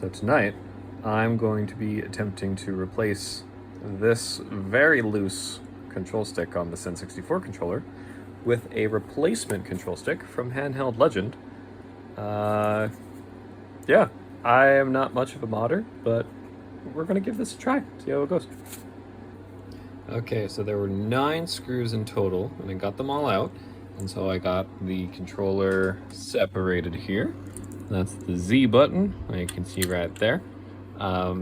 So tonight, I'm going to be attempting to replace this very loose control stick on the N64 controller with a replacement control stick from Handheld Legend. Yeah, I am not much of a modder, but we're gonna give this a try, see how it goes. Okay, so there were 9 screws in total, and I got them all out. And so I got the controller separated here. That's the Z button, you can see right there. I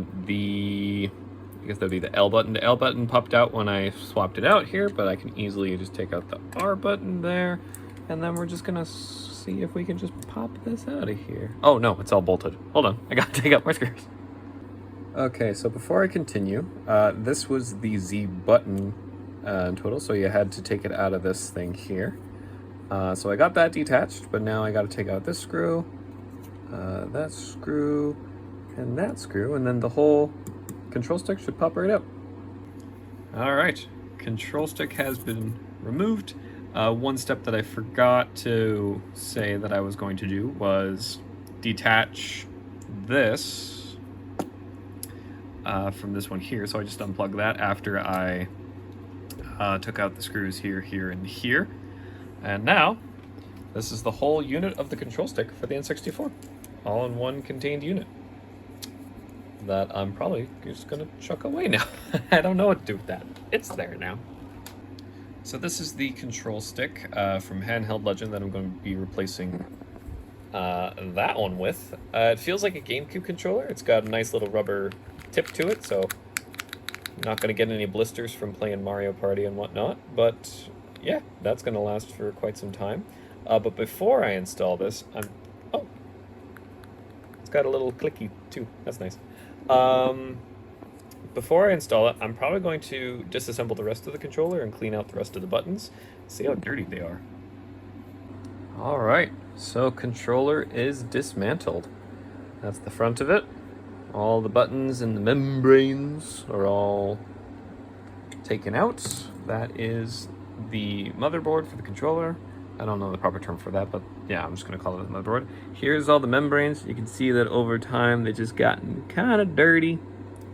guess that'd be the L button. The L button popped out when I swapped it out here, but I can easily just take out the R button there. And then we're just gonna see if we can just pop this out of here. Oh no, it's all bolted. Hold on, I gotta take out my screws. Okay, so before I continue, this was the Z button in total, so you had to take it out of this thing here. So I got that detached, but now I gotta take out this screw, that screw, and that screw, and then the whole control stick should pop right out. All right, control stick has been removed. One step that I forgot to say that I was going to do was detach this from this one here. So I just unplugged that after I took out the screws here, here, and here. And now, this is the whole unit of the control stick for the N64, all in one contained unit that I'm probably just gonna chuck away now. I don't know what to do with that. It's there now. So this is the control stick from Handheld Legend that I'm going to be replacing that one with. It feels like a GameCube controller. It's got a nice little rubber tip to it, so I'm not going to get any blisters from playing Mario Party and whatnot, but yeah, that's going to last for quite some time. But before I install this, oh, it's got a little clicky too. That's nice. Before I install it, I'm probably going to disassemble the rest of the controller and clean out the rest of the buttons. See how dirty they are. All right, so controller is dismantled. That's the front of it. All the buttons and the membranes are all taken out. That is the motherboard for the controller. I don't know the proper term for that, but yeah, I'm just gonna call it the motherboard. Here's all the membranes. You can see that over time they just gotten kind of dirty.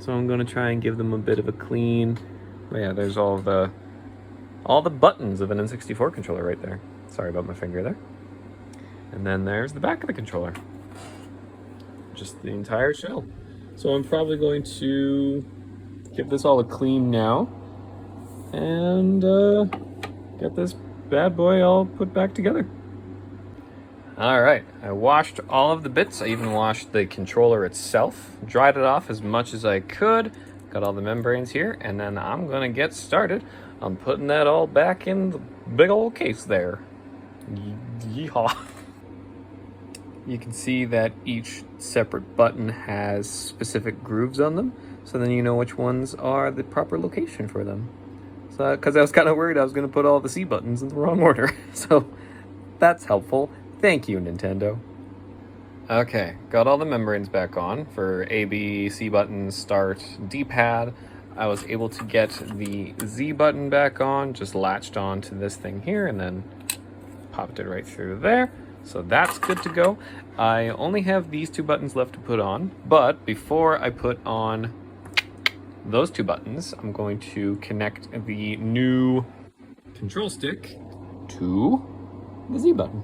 So I'm gonna try and give them a bit of a clean. But yeah, there's all the buttons of an N64 controller right there. Sorry about my finger there. And then there's the back of the controller. Just the entire shell. So I'm probably going to give this all a clean now and get this bad boy all put back together. All right, I washed all of the bits. I even washed the controller itself, dried it off as much as I could, got all the membranes here, and then I'm gonna get started on putting that all back in the big old case there. Yeehaw. You can see that each separate button has specific grooves on them, so then you know which ones are the proper location for them. So, because I was kind of worried I was gonna put all the C buttons in the wrong order, so that's helpful. Thank you, Nintendo. Okay, got all the membranes back on for A, B, C buttons, start, D-pad. I was able to get the Z button back on, just latched on to this thing here and then popped it right through there. So that's good to go. I only have these 2 buttons left to put on, but before I put on those 2 buttons, I'm going to connect the new control stick to the Z button.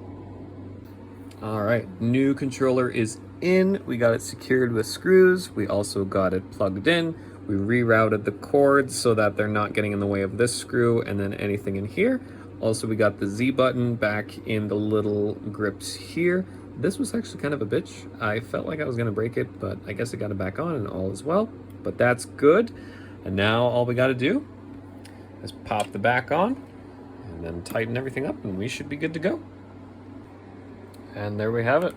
All right, new controller is in. We got it secured with screws. We also got it plugged in. We rerouted the cords so that they're not getting in the way of this screw and then anything in here. Also, we got the Z button back in the little grips here. This was actually kind of a bitch. I felt like I was gonna break it, but I guess I got it back on and all is well. But that's good. And now all we gotta do is pop the back on and then tighten everything up and we should be good to go. And there we have it.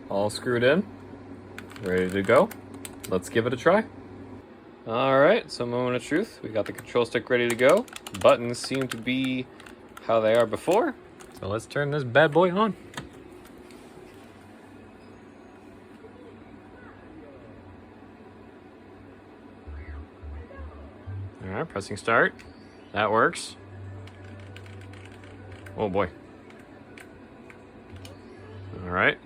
All screwed in, ready to go. Let's give it a try. All right, so moment of truth. We got the control stick ready to go. Buttons seem to be how they are before. So let's turn this bad boy on. All right, pressing start. That works. Oh boy. All right.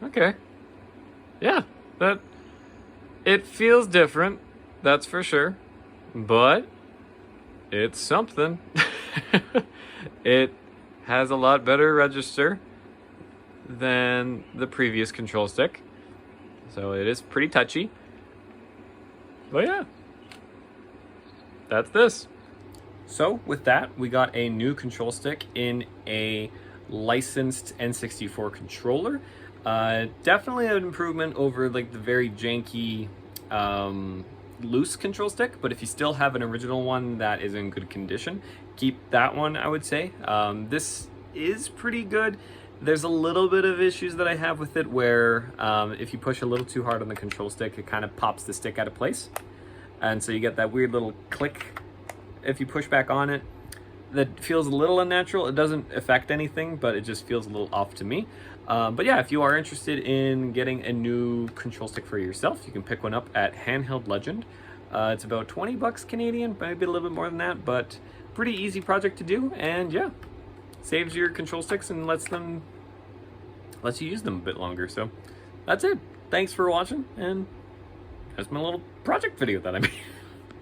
Okay. Yeah, that it feels different, that's for sure. But it's something. It has a lot better register than the previous control stick. So it is pretty touchy. But yeah, that's this. So with that, we got a new control stick in a licensed N64 controller. Definitely an improvement over like the very janky loose control stick, but if you still have an original one that is in good condition, keep that one, I would say. This is pretty good. There's a little bit of issues that I have with it where if you push a little too hard on the control stick, it kind of pops the stick out of place. And so you get that weird little click if you push back on it. That feels a little unnatural. It doesn't affect anything, but it just feels a little off to me. But yeah, if you are interested in getting a new control stick for yourself, you can pick one up at Handheld Legend. It's about 20 bucks Canadian, maybe a little bit more than that, but pretty easy project to do. And yeah, saves your control sticks and lets you use them a bit longer. So that's it. Thanks for watching, and that's my little project video that I made.